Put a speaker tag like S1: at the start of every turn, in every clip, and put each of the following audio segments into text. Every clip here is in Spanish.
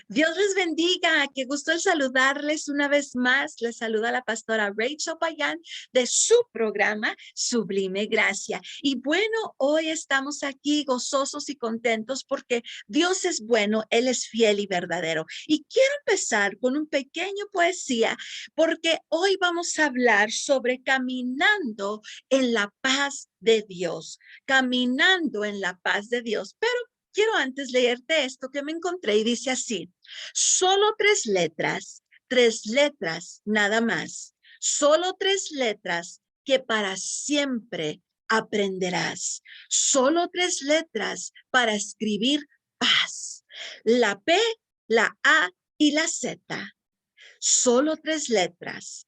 S1: Dios les bendiga, qué gusto el saludarles una vez más. Les saluda la pastora Rachel Payán de su programa Sublime Gracia. Y bueno, hoy estamos aquí gozosos y contentos porque Dios es bueno, Él es fiel y verdadero. Y quiero empezar con un pequeño poesía porque hoy vamos a hablar sobre caminando en la paz de Dios, caminando en la paz de Dios. Pero quiero antes leerte esto que me encontré y dice así: solo tres letras nada más, solo tres letras que para siempre aprenderás, solo tres letras para escribir paz, la P, la A y la Z, solo tres letras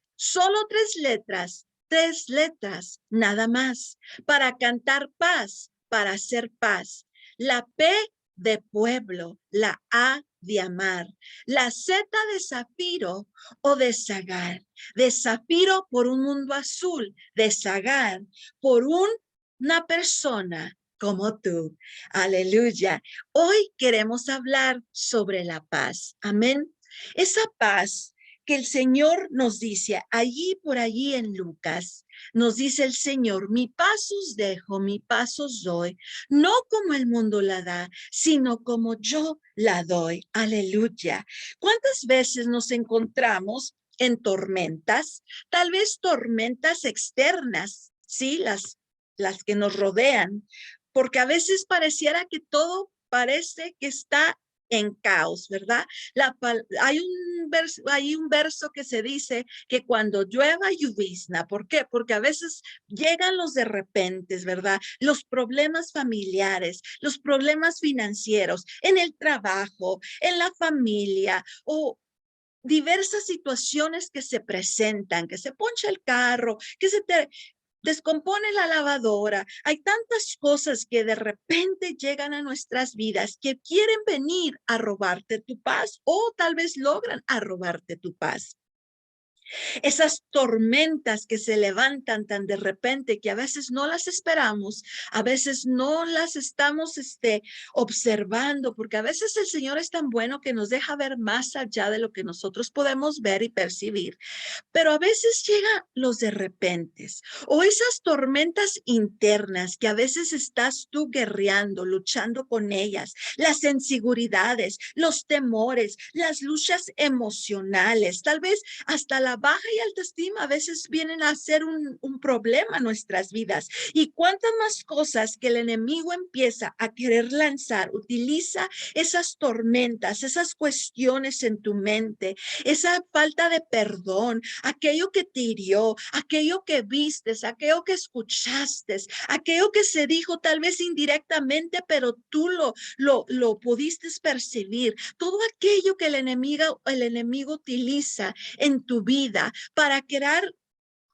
S1: nada más para cantar paz, para hacer paz. La P de pueblo, la A de amar, la Z de zafiro o de zagar, de zafiro por un mundo azul, de zagar por una persona como tú. Aleluya. Hoy queremos hablar sobre la paz. Amén. Esa paz que el Señor nos dice allí por allí en Lucas, nos dice el Señor: mi paz os dejo, mi paz os doy, no como el mundo la da, sino como yo la doy. Aleluya. ¿Cuántas veces nos encontramos en tormentas? Tal vez tormentas externas, ¿sí? Las que nos rodean, porque a veces pareciera que todo parece que está en caos, ¿verdad? Hay un verso que se dice que cuando llueva, llovizna. ¿Por qué? Porque a veces llegan los de repente, ¿verdad? Los problemas familiares, los problemas financieros, en el trabajo, en la familia o diversas situaciones que se presentan, que se poncha el carro, que se te descompone la lavadora. Hay tantas cosas que de repente llegan a nuestras vidas que quieren venir a robarte tu paz o tal vez logran a robarte tu paz. Esas tormentas que se levantan tan de repente que a veces no las esperamos, a veces no las estamos observando, porque a veces el Señor es tan bueno que nos deja ver más allá de lo que nosotros podemos ver y percibir. Pero a veces llegan los de repentes o esas tormentas internas que a veces estás tú guerreando, luchando con ellas, las inseguridades, los temores, las luchas emocionales, tal vez hasta la baja y alta estima a veces vienen a ser un problema en nuestras vidas. Y cuántas más cosas que el enemigo empieza a querer lanzar, utiliza esas tormentas, esas cuestiones en tu mente, esa falta de perdón, aquello que te hirió, aquello que vistes, aquello que escuchaste, aquello que se dijo tal vez indirectamente, pero tú lo pudiste percibir, todo aquello que el enemigo utiliza en tu vida para crear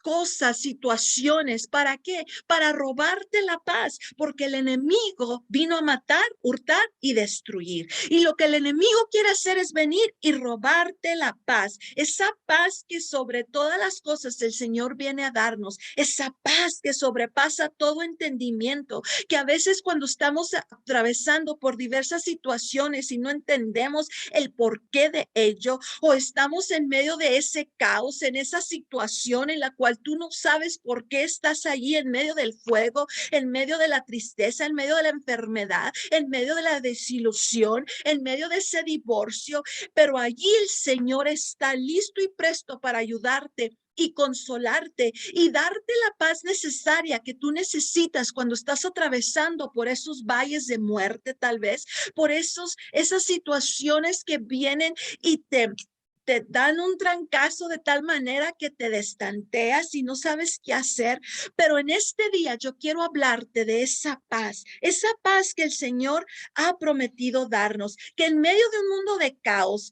S1: cosas, situaciones, ¿para qué? Para robarte la paz, porque el enemigo vino a matar, hurtar y destruir. Y lo que el enemigo quiere hacer es venir y robarte la paz, esa paz que sobre todas las cosas el Señor viene a darnos, esa paz que sobrepasa todo entendimiento, que a veces cuando estamos atravesando por diversas situaciones y no entendemos el porqué de ello, o estamos en medio de ese caos, en esa situación en la cual tú no sabes por qué estás allí en medio del fuego, en medio de la tristeza, en medio de la enfermedad, en medio de la desilusión, en medio de ese divorcio, pero allí el Señor está listo y presto para ayudarte y consolarte y darte la paz necesaria que tú necesitas cuando estás atravesando por esos valles de muerte, tal vez, por esas situaciones que vienen y te dan un trancazo de tal manera que te destanteas y no sabes qué hacer. Pero en este día yo quiero hablarte de esa paz que el Señor ha prometido darnos, que en medio de un mundo de caos,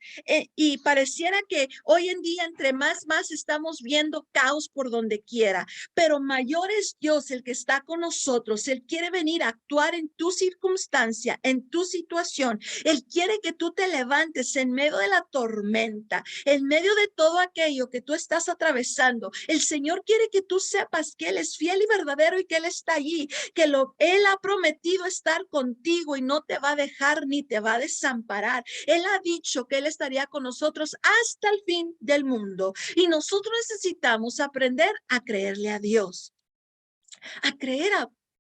S1: y pareciera que hoy en día entre más estamos viendo caos por donde quiera, pero mayor es Dios el que está con nosotros. Él quiere venir a actuar en tu circunstancia, en tu situación. Él quiere que tú te levantes en medio de la tormenta, en medio de todo aquello que tú estás atravesando, el Señor quiere que tú sepas que Él es fiel y verdadero y que Él está allí, que Él ha prometido estar contigo y no te va a dejar ni te va a desamparar. Él ha dicho que Él estaría con nosotros hasta el fin del mundo y nosotros necesitamos aprender a creerle a Dios, a creer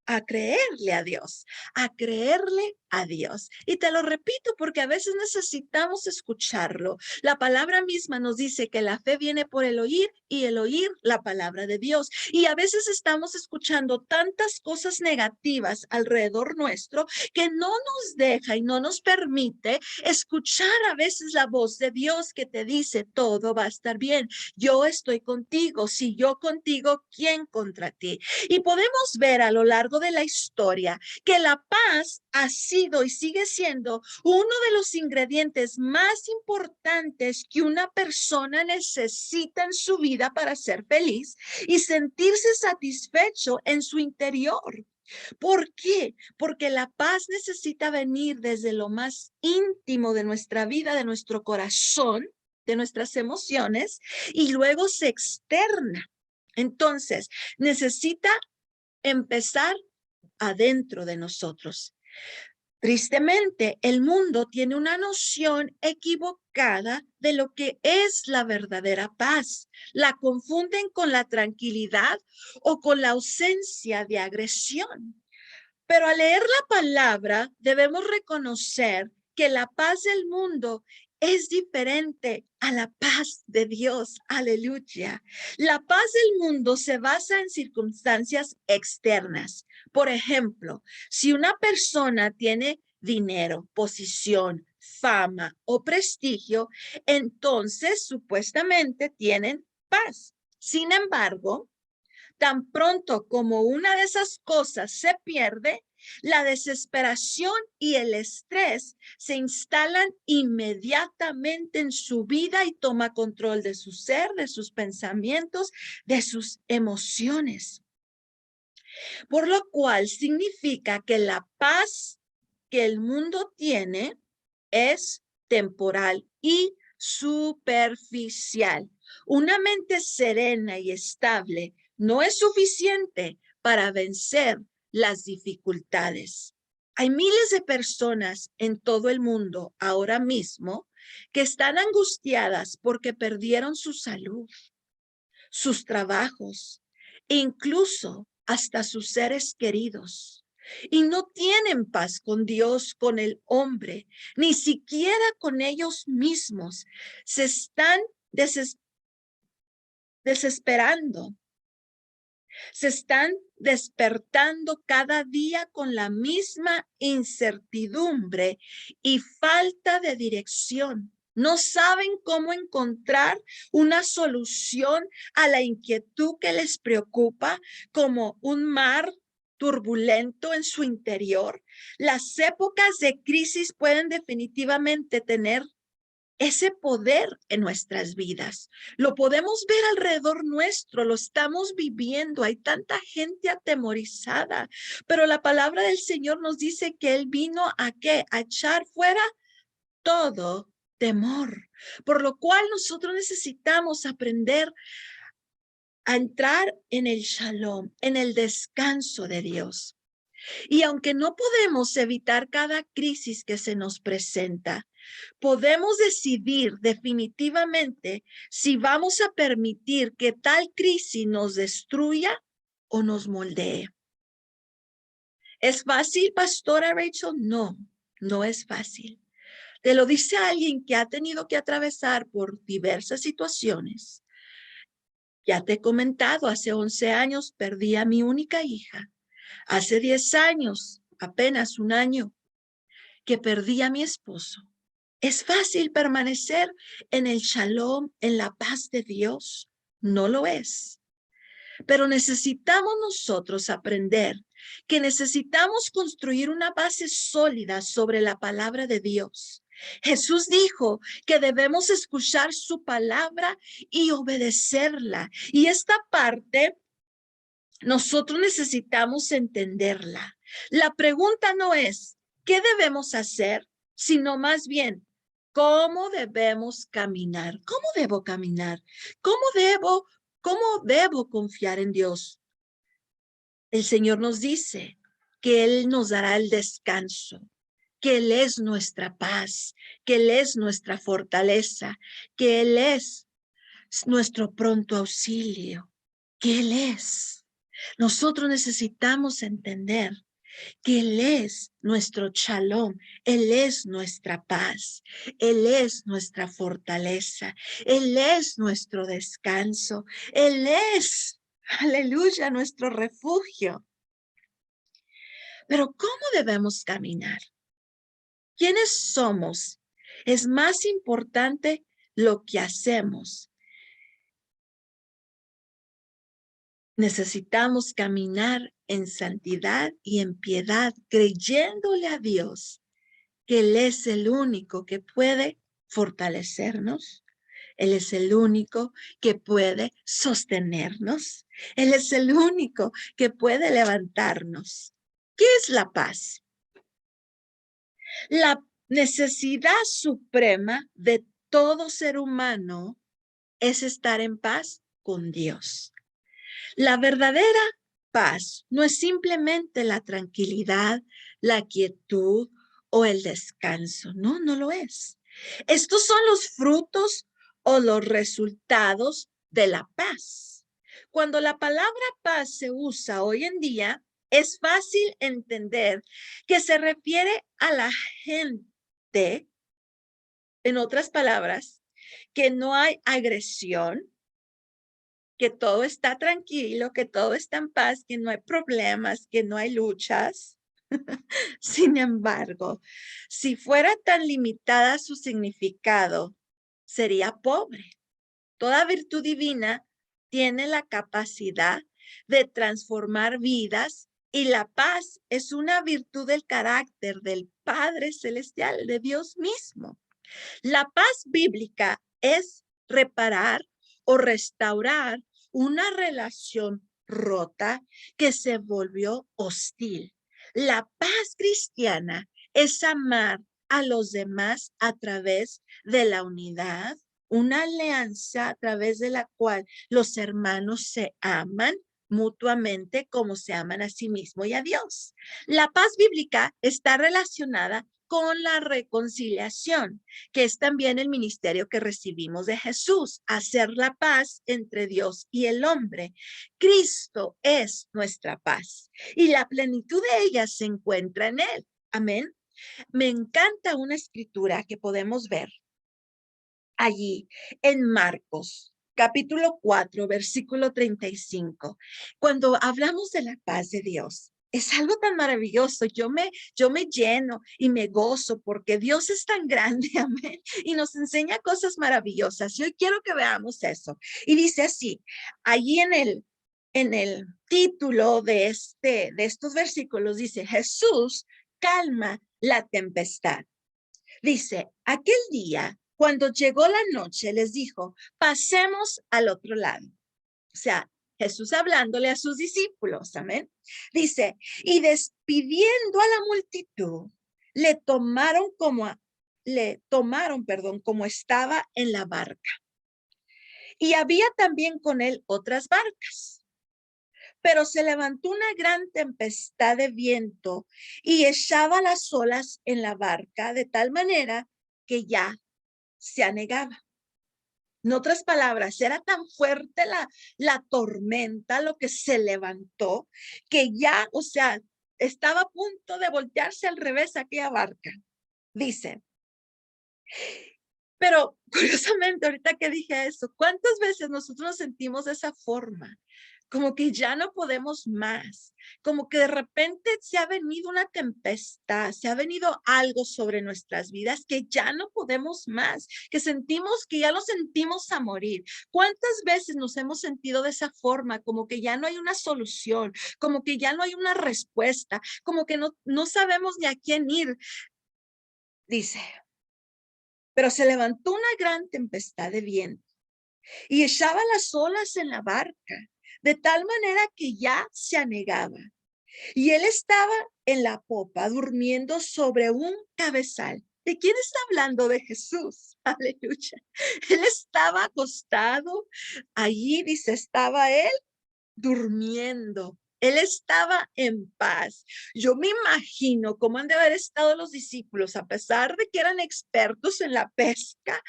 S1: a creerle a Dios, a creerle a Dios. Y te lo repito porque a veces necesitamos escucharlo. La palabra misma nos dice que la fe viene por el oír y el oír la palabra de Dios. Y a veces estamos escuchando tantas cosas negativas alrededor nuestro que no nos deja y no nos permite escuchar a veces la voz de Dios que te dice todo va a estar bien. Yo estoy contigo. Si yo contigo, ¿quién contra ti? Y podemos ver a lo largo de la historia que la paz ha sido y sigue siendo uno de los ingredientes más importantes que una persona necesita en su vida para ser feliz y sentirse satisfecho en su interior. ¿Por qué? Porque la paz necesita venir desde lo más íntimo de nuestra vida, de nuestro corazón, de nuestras emociones, y luego se externa. Entonces, necesita empezar adentro de nosotros. Tristemente, el mundo tiene una noción equivocada de lo que es la verdadera paz. La confunden con la tranquilidad o con la ausencia de agresión. Pero al leer la palabra, debemos reconocer que la paz del mundo es diferente a la paz de Dios. Aleluya. La paz del mundo se basa en circunstancias externas. Por ejemplo, si una persona tiene dinero, posición, fama o prestigio, entonces supuestamente tienen paz. Sin embargo, tan pronto como una de esas cosas se pierde, la desesperación y el estrés se instalan inmediatamente en su vida y toma control de su ser, de sus pensamientos, de sus emociones. Por lo cual significa que la paz que el mundo tiene es temporal y superficial. Una mente serena y estable no es suficiente para vencer las dificultades. Hay miles de personas en todo el mundo ahora mismo que están angustiadas porque perdieron su salud, sus trabajos, incluso hasta sus seres queridos. Y no tienen paz con Dios, con el hombre, ni siquiera con ellos mismos. Se están desesperando. Se están despertando cada día con la misma incertidumbre y falta de dirección. No saben cómo encontrar una solución a la inquietud que les preocupa, como un mar turbulento en su interior. Las épocas de crisis pueden definitivamente tener ese poder en nuestras vidas. Lo podemos ver alrededor nuestro, lo estamos viviendo. Hay tanta gente atemorizada, pero la palabra del Señor nos dice que Él vino ¿a qué? A echar fuera todo temor. Por lo cual nosotros necesitamos aprender a entrar en el shalom, en el descanso de Dios. Y aunque no podemos evitar cada crisis que se nos presenta, podemos decidir definitivamente si vamos a permitir que tal crisis nos destruya o nos moldee. ¿Es fácil, pastora Rachel? No, no es fácil. Te lo dice alguien que ha tenido que atravesar por diversas situaciones. Ya te he comentado, hace 11 años perdí a mi única hija. Hace 10 años, apenas un año, que perdí a mi esposo. ¿Es fácil permanecer en el shalom, en la paz de Dios? No lo es. Pero necesitamos nosotros aprender que necesitamos construir una base sólida sobre la palabra de Dios. Jesús dijo que debemos escuchar su palabra y obedecerla. Y esta parte nosotros necesitamos entenderla. La pregunta no es, ¿qué debemos hacer? Sino más bien, ¿Cómo debemos caminar? ¿Cómo debo caminar? ¿Cómo debo confiar en Dios? El Señor nos dice que Él nos dará el descanso, que Él es nuestra paz, que Él es nuestra fortaleza, que Él es nuestro pronto auxilio, que Él es. Nosotros necesitamos entender que Él es nuestro shalom, Él es nuestra paz, Él es nuestra fortaleza, Él es nuestro descanso, Él es, aleluya, nuestro refugio. Pero ¿cómo debemos caminar? ¿Quiénes somos? Es más importante lo que hacemos. Necesitamos caminar en santidad y en piedad, creyéndole a Dios que Él es el único que puede fortalecernos. Él es el único que puede sostenernos. Él es el único que puede levantarnos. ¿Qué es la paz? La necesidad suprema de todo ser humano es estar en paz con Dios. La verdadera paz no es simplemente la tranquilidad, la quietud o el descanso. No, no lo es. Estos son los frutos o los resultados de la paz. Cuando la palabra paz se usa hoy en día, es fácil entender que se refiere a la gente, en otras palabras, que no hay agresión, que todo está tranquilo, que todo está en paz, que no hay problemas, que no hay luchas. Sin embargo, si fuera tan limitada su significado, sería pobre. Toda virtud divina tiene la capacidad de transformar vidas y la paz es una virtud del carácter del Padre Celestial, de Dios mismo. La paz bíblica es reparar o restaurar una relación rota que se volvió hostil. La paz cristiana es amar a los demás a través de la unidad, una alianza a través de la cual los hermanos se aman mutuamente como se aman a sí mismos y a Dios. La paz bíblica está relacionada con la reconciliación, que es también el ministerio que recibimos de Jesús, hacer la paz entre Dios y el hombre. Cristo es nuestra paz y la plenitud de ella se encuentra en él. Amén. Me encanta una escritura que podemos ver allí en Marcos, capítulo 4, versículo 35. Cuando hablamos de la paz de Dios, es algo tan maravilloso. Yo me lleno y me gozo porque Dios es tan grande, amén, y nos enseña cosas maravillosas. Yo quiero que veamos eso. Y dice así, allí en el título de estos versículos dice, Jesús calma la tempestad. Dice, aquel día, cuando llegó la noche, les dijo, pasemos al otro lado. O sea, Jesús hablándole a sus discípulos, amén. Dice, y despidiendo a la multitud, le tomaron, como estaba en la barca. Y había también con él otras barcas. Pero se levantó una gran tempestad de viento y echaba las olas en la barca de tal manera que ya se anegaba. En otras palabras, era tan fuerte la tormenta, lo que se levantó, que ya, o sea, estaba a punto de voltearse al revés aquella barca. Dice, pero curiosamente, ahorita que dije eso, ¿cuántas veces nosotros nos sentimos de esa forma? Como que ya no podemos más, como que de repente se ha venido una tempestad, se ha venido algo sobre nuestras vidas que ya no podemos más, que sentimos que ya lo sentimos a morir. ¿Cuántas veces nos hemos sentido de esa forma, como que ya no hay una solución, como que ya no hay una respuesta, como que no sabemos ni a quién ir? Dice, pero se levantó una gran tempestad de viento y echaba las olas en la barca, de tal manera que ya se anegaba. Y él estaba en la popa durmiendo sobre un cabezal. ¿De quién está hablando? De Jesús. Aleluya. Él estaba acostado. Allí dice, estaba él durmiendo. Él estaba en paz. Yo me imagino cómo han de haber estado los discípulos, a pesar de que eran expertos en la pesca,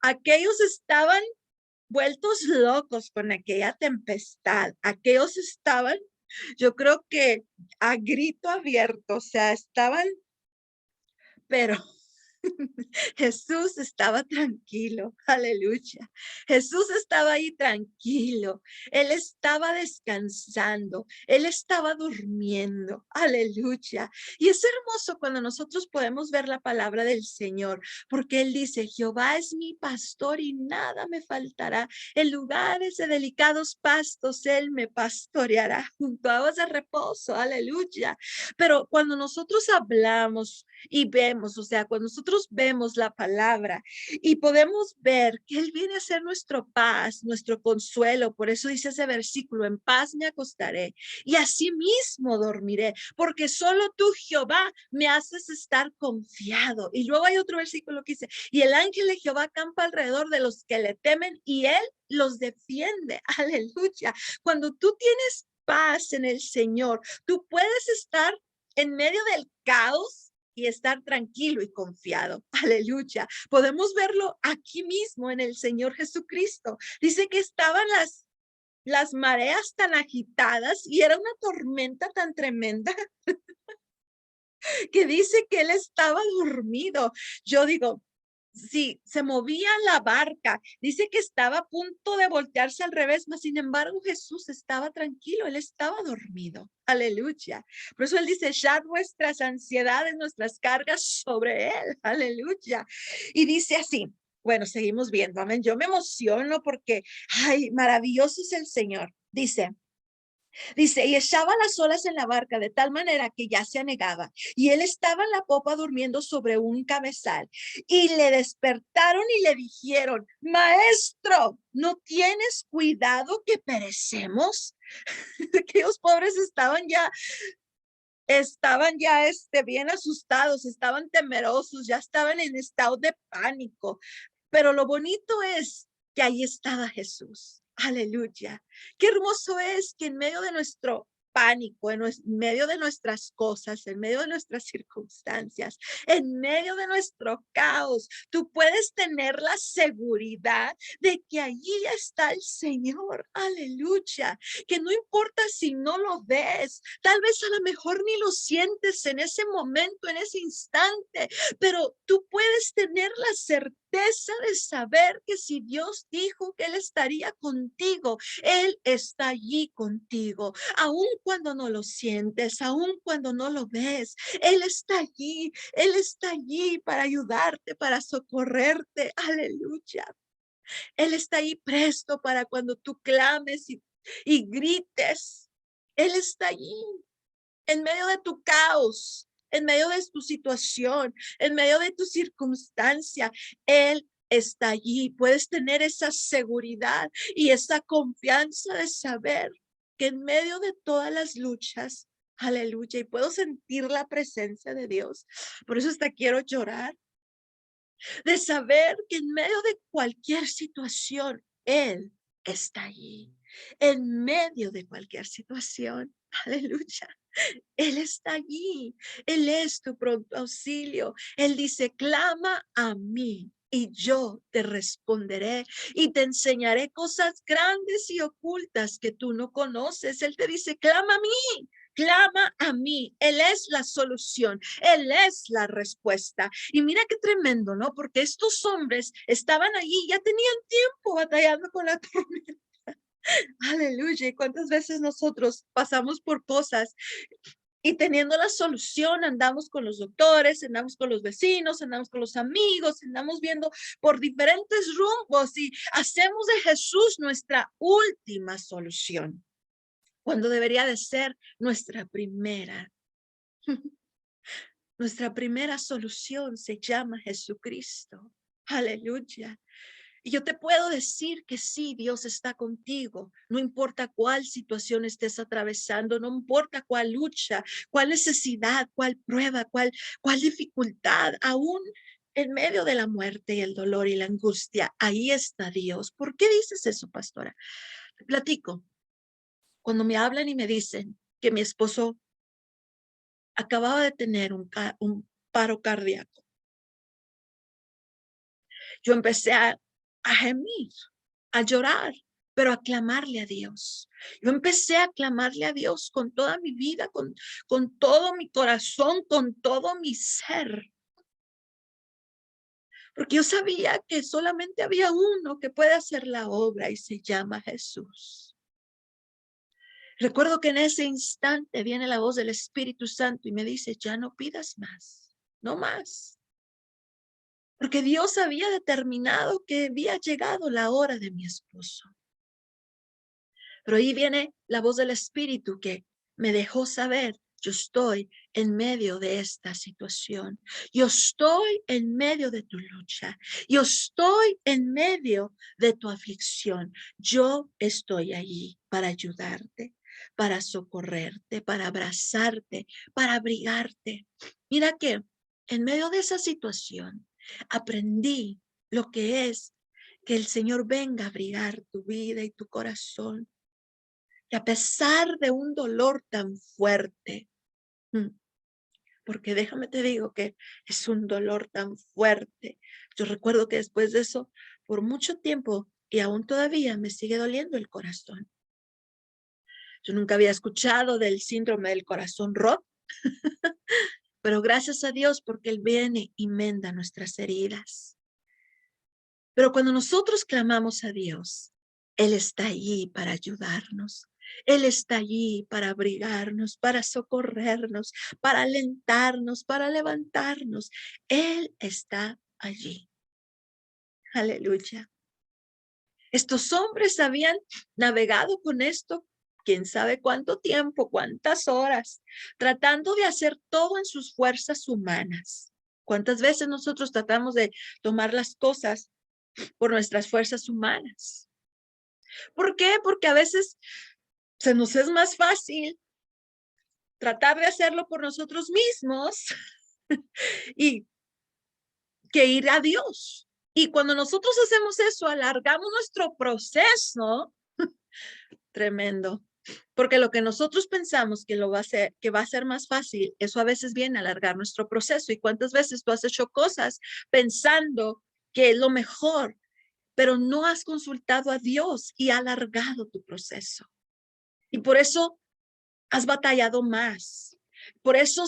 S1: aquellos estaban vueltos locos con aquella tempestad. Aquellos estaban, yo creo que a grito abierto, o sea, estaban, pero Jesús estaba tranquilo, aleluya. Jesús estaba ahí tranquilo. Él estaba descansando. Él estaba durmiendo, aleluya. Y es hermoso cuando nosotros podemos ver la palabra del Señor, porque Él dice, Jehová es mi pastor y nada me faltará. En lugares de delicados pastos, Él me pastoreará junto a aguas de reposo, aleluya. Pero cuando nosotros hablamos y vemos, o sea, cuando nosotros vemos la palabra y podemos ver que Él viene a ser nuestro paz, nuestro consuelo, por eso dice ese versículo, en paz me acostaré y así mismo dormiré, porque solo tú, Jehová, me haces estar confiado. Y luego hay otro versículo que dice, y el ángel de Jehová campa alrededor de los que le temen y Él los defiende. Aleluya. Cuando tú tienes paz en el Señor, tú puedes estar en medio del caos y estar tranquilo y confiado. Aleluya. Podemos verlo aquí mismo en el Señor Jesucristo. Dice que estaban las mareas tan agitadas y era una tormenta tan tremenda que dice que él estaba dormido. Yo digo, sí, se movía la barca. Dice que estaba a punto de voltearse al revés, mas sin embargo Jesús estaba tranquilo, él estaba dormido. Aleluya. Por eso él dice, echad vuestras ansiedades, nuestras cargas sobre él. Aleluya. Y dice así, bueno, seguimos viendo, amén. Yo me emociono porque, ay, maravilloso es el Señor. Dice, y echaba las olas en la barca de tal manera que ya se anegaba. Y él estaba en la popa durmiendo sobre un cabezal. Y le despertaron y le dijeron, maestro, ¿no tienes cuidado que perecemos? Aquellos pobres estaban ya bien asustados, estaban temerosos, ya estaban en estado de pánico. Pero lo bonito es que ahí estaba Jesús. Aleluya. Qué hermoso es que en medio de nuestro pánico, medio de nuestras cosas, en medio de nuestras circunstancias, en medio de nuestro caos, tú puedes tener la seguridad de que allí está el Señor. Aleluya. Que no importa si no lo ves, tal vez a lo mejor ni lo sientes en ese momento, en ese instante, pero tú puedes tener la certeza de saber que si Dios dijo que Él estaría contigo, Él está allí contigo, aun cuando no lo sientes, aun cuando no lo ves, Él está allí para ayudarte, para socorrerte, aleluya. Él está ahí presto para cuando tú clames y grites, Él está allí en medio de tu caos, en medio de tu situación, en medio de tu circunstancia, Él está allí. Puedes tener esa seguridad y esa confianza de saber que en medio de todas las luchas, aleluya, y puedo sentir la presencia de Dios. Por eso hasta quiero llorar, de saber que en medio de cualquier situación, Él está allí. En medio de cualquier situación, aleluya. Él está allí. Él es tu pronto auxilio. Él dice, clama a mí y yo te responderé y te enseñaré cosas grandes y ocultas que tú no conoces. Él te dice, clama a mí. Clama a mí, Él es la solución, Él es la respuesta. Y mira qué tremendo, ¿no? Porque estos hombres estaban allí, ya tenían tiempo batallando con la tormenta. Aleluya. ¿Y cuántas veces nosotros pasamos por cosas y teniendo la solución, andamos con los doctores, andamos con los vecinos, andamos con los amigos, andamos viendo por diferentes rumbos y hacemos de Jesús nuestra última solución, cuando debería de ser nuestra primera. Nuestra primera solución se llama Jesucristo. Aleluya. Y yo te puedo decir que sí, Dios está contigo. No importa cuál situación estés atravesando, no importa cuál lucha, cuál necesidad, cuál prueba, cuál dificultad, aún en medio de la muerte y el dolor y la angustia, ahí está Dios. ¿Por qué dices eso, pastora? Te platico. Cuando me hablan y me dicen que mi esposo acababa de tener un paro cardíaco, yo empecé a gemir, a llorar, pero a clamarle a Dios. Yo empecé a clamarle a Dios con toda mi vida, con todo mi corazón, con todo mi ser. Porque yo sabía que solamente había uno que puede hacer la obra y se llama Jesús. Recuerdo que en ese instante viene la voz del Espíritu Santo y me dice, ya no pidas más, no más. Porque Dios había determinado que había llegado la hora de mi esposo. Pero ahí viene la voz del Espíritu que me dejó saber, yo estoy en medio de esta situación. Yo estoy en medio de tu lucha. Yo estoy en medio de tu aflicción. Yo estoy allí para ayudarte, para socorrerte, para abrazarte, para abrigarte. Mira que en medio de esa situación aprendí lo que es que el Señor venga a abrigar tu vida y tu corazón. Y a pesar de un dolor tan fuerte, porque déjame te digo que es un dolor tan fuerte. Yo recuerdo que después de eso, por mucho tiempo, y aún todavía me sigue doliendo el corazón. Yo nunca había escuchado del síndrome del corazón roto, pero gracias a Dios porque Él viene y menda nuestras heridas. Pero cuando nosotros clamamos a Dios, Él está allí para ayudarnos. Él está allí para abrigarnos, para socorrernos, para alentarnos, para levantarnos. Él está allí. Aleluya. Estos hombres habían navegado con esto, quién sabe cuánto tiempo, cuántas horas, tratando de hacer todo en sus fuerzas humanas. ¿Cuántas veces nosotros tratamos de tomar las cosas por nuestras fuerzas humanas? ¿Por qué? Porque a veces se nos es más fácil tratar de hacerlo por nosotros mismos y que ir a Dios. Y cuando nosotros hacemos eso, alargamos nuestro proceso, tremendo. Porque lo que nosotros pensamos que lo va a hacer, que va a ser más fácil, eso a veces viene a alargar nuestro proceso. ¿Y cuántas veces tú has hecho cosas pensando que es lo mejor, pero no has consultado a Dios y ha alargado tu proceso? Y por eso has batallado más. Por eso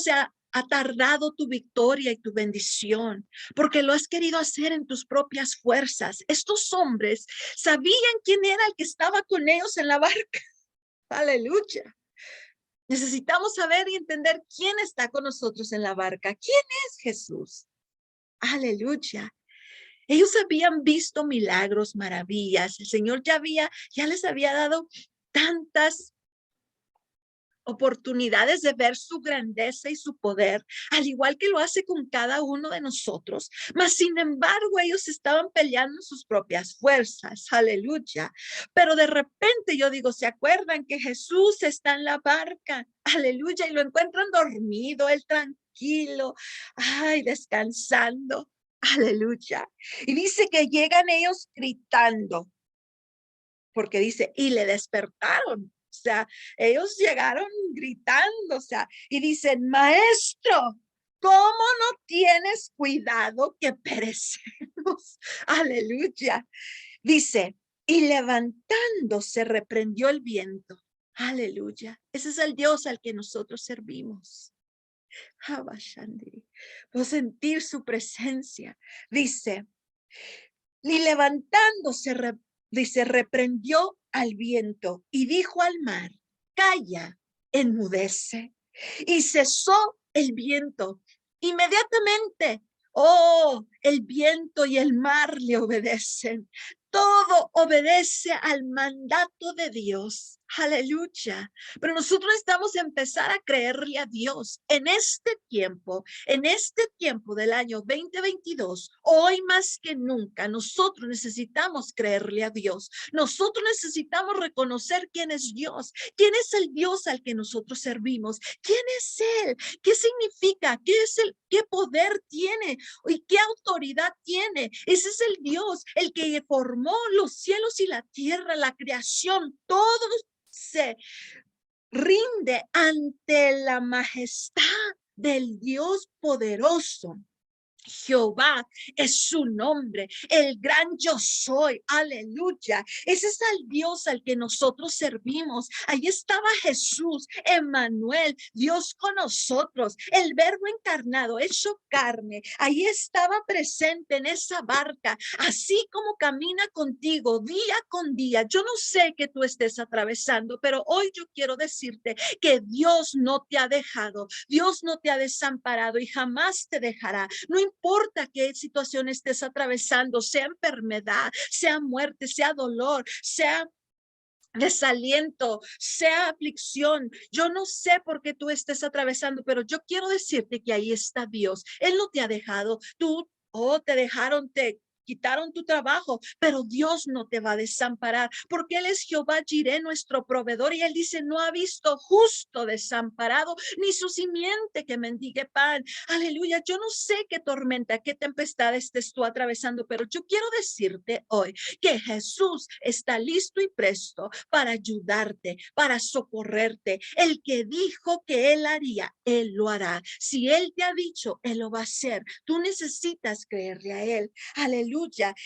S1: ha tardado tu victoria y tu bendición, porque lo has querido hacer en tus propias fuerzas. Estos hombres sabían quién era el que estaba con ellos en la barca. Aleluya. Necesitamos saber y entender quién está con nosotros en la barca. ¿Quién es Jesús? Aleluya. Ellos habían visto milagros, maravillas. El Señor ya les había dado tantas oportunidades de ver su grandeza y su poder, al igual que lo hace con cada uno de nosotros. Mas, sin embargo, ellos estaban peleando en sus propias fuerzas. Aleluya. Pero de repente yo digo, ¿se acuerdan que Jesús está en la barca? Aleluya. Y lo encuentran dormido, él tranquilo, ay, descansando. Aleluya. Y dice que llegan ellos gritando, porque dice, y le despertaron. O sea, ellos llegaron gritando, o sea, y dicen, maestro, ¿cómo no tienes cuidado que perecemos? Aleluya. Dice, y levantándose reprendió el viento. Aleluya. Ese es el Dios al que nosotros servimos. Puedo sentir su presencia. Dice, y levantándose, dice, reprendió al viento y dijo al mar, calla, enmudece. Y cesó el viento. Inmediatamente, oh, el viento y el mar le obedecen. todo obedece al mandato de Dios. Aleluya. Pero nosotros necesitamos empezar a creerle a Dios en este tiempo del año 2022, hoy más que nunca, nosotros necesitamos creerle a Dios. Nosotros necesitamos reconocer quién es Dios, quién es el Dios al que nosotros servimos, quién es Él, qué significa, qué poder tiene y qué autoridad tiene. Ese es el Dios, el que formó los cielos y la tierra, la creación, todo se rinde ante la majestad del Dios poderoso. Jehová es su nombre, el gran yo soy, aleluya. Ese es el Dios al que nosotros servimos. Ahí estaba Jesús, Emmanuel, Dios con nosotros, el verbo encarnado, hecho carne. Ahí estaba presente en esa barca, así como camina contigo día con día. Yo no sé que tú estés atravesando, pero hoy yo quiero decirte que Dios no te ha dejado, Dios no te ha desamparado y jamás te dejará. No importa qué situación estés atravesando, sea enfermedad, sea muerte, sea dolor, sea desaliento, sea aflicción. Yo no sé por qué tú estés atravesando, pero yo quiero decirte que ahí está Dios. Él no te ha dejado. Te dejaron, te quitaron tu trabajo, pero Dios no te va a desamparar, porque Él es Jehová Jireh, nuestro proveedor, y Él dice, no ha visto justo desamparado, ni su simiente que mendigue pan. Aleluya. Yo no sé qué tormenta, qué tempestad estés tú atravesando, pero yo quiero decirte hoy que Jesús está listo y presto para ayudarte, para socorrerte. El que dijo que Él haría, Él lo hará. Si Él te ha dicho, Él lo va a hacer. Tú necesitas creerle a Él. Aleluya.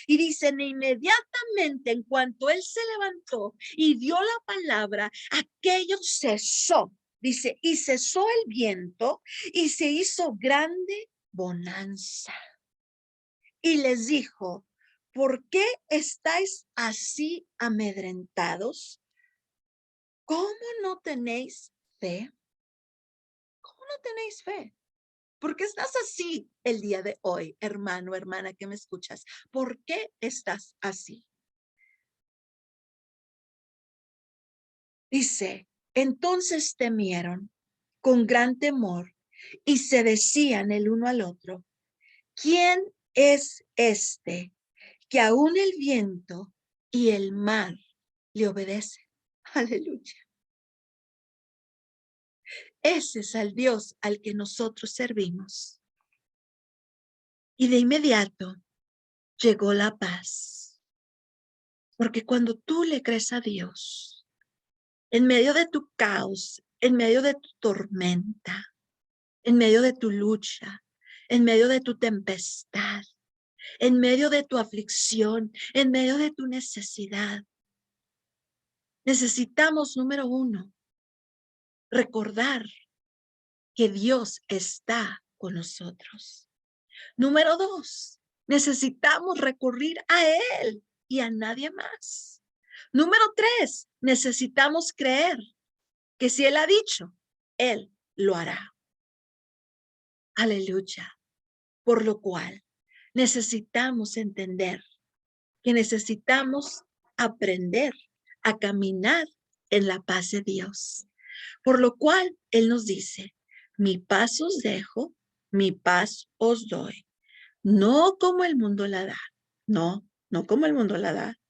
S1: Y dicen, inmediatamente en cuanto Él se levantó y dio la palabra, aquello cesó. Dice, y cesó el viento y se hizo grande bonanza. Y les dijo, ¿por qué estáis así amedrentados? ¿Cómo no tenéis fe? ¿Cómo no tenéis fe? ¿Por qué estás así el día de hoy, hermano, hermana que me escuchas? ¿Por qué estás así? Dice, entonces temieron con gran temor y se decían el uno al otro, ¿quién es este que aún el viento y el mar le obedecen? Aleluya. Ese es el Dios al que nosotros servimos. Y de inmediato llegó la paz. Porque cuando tú le crees a Dios, en medio de tu caos, en medio de tu tormenta, en medio de tu lucha, en medio de tu tempestad, en medio de tu aflicción, en medio de tu necesidad, necesitamos, número uno, recordar que Dios está con nosotros. Número dos, necesitamos recurrir a Él y a nadie más. Número tres, necesitamos creer que si Él ha dicho, Él lo hará. Aleluya. Por lo cual, necesitamos entender que necesitamos aprender a caminar en la paz de Dios. Por lo cual, Él nos dice, mi paz os dejo, mi paz os doy. No como el mundo la da. No, no como el mundo la da.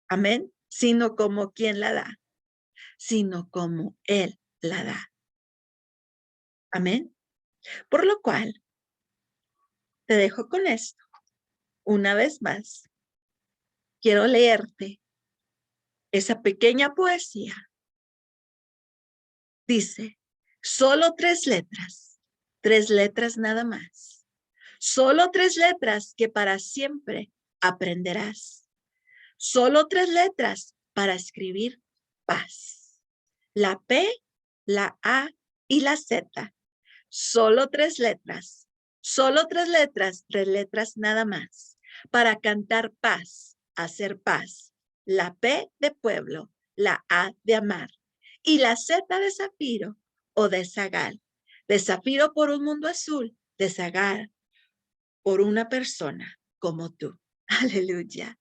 S1: Amén. Sino como quien la da. Sino como Él la da. Amén. Por lo cual, te dejo con esto. Una vez más, quiero leerte esa pequeña poesía. Dice, solo tres letras nada más. Solo tres letras que para siempre aprenderás. Solo tres letras para escribir paz. La P, la A y la Z. Solo tres letras tres letras nada más. Para cantar paz, hacer paz. La P de pueblo, la A de amar. Y la Z de zafiro o de zagal. De zafiro por un mundo azul, de zagal por una persona como tú. Aleluya.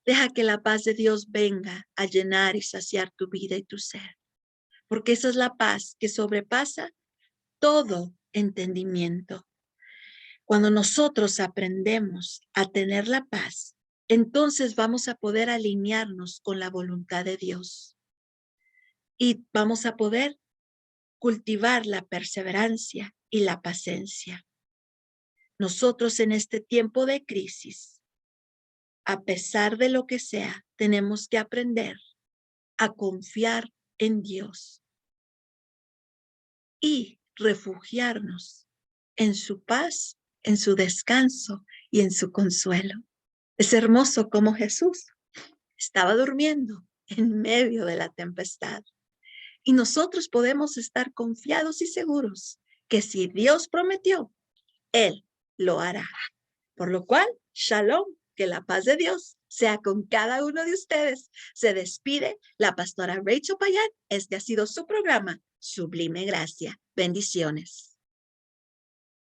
S1: Deja que la paz de Dios venga a llenar y saciar tu vida y tu ser, porque esa es la paz que sobrepasa todo entendimiento. Cuando nosotros aprendemos a tener la paz, entonces vamos a poder alinearnos con la voluntad de Dios y vamos a poder cultivar la perseverancia y la paciencia. Nosotros en este tiempo de crisis, a pesar de lo que sea, tenemos que aprender a confiar en Dios y refugiarnos en su paz, en su descanso y en su consuelo. Es hermoso como Jesús estaba durmiendo en medio de la tempestad. Y nosotros podemos estar confiados y seguros que si Dios prometió, Él lo hará. Por lo cual, shalom, que la paz de Dios sea con cada uno de ustedes. Se despide la pastora Rachel Payán. Este ha sido su programa, Sublime Gracia. Bendiciones.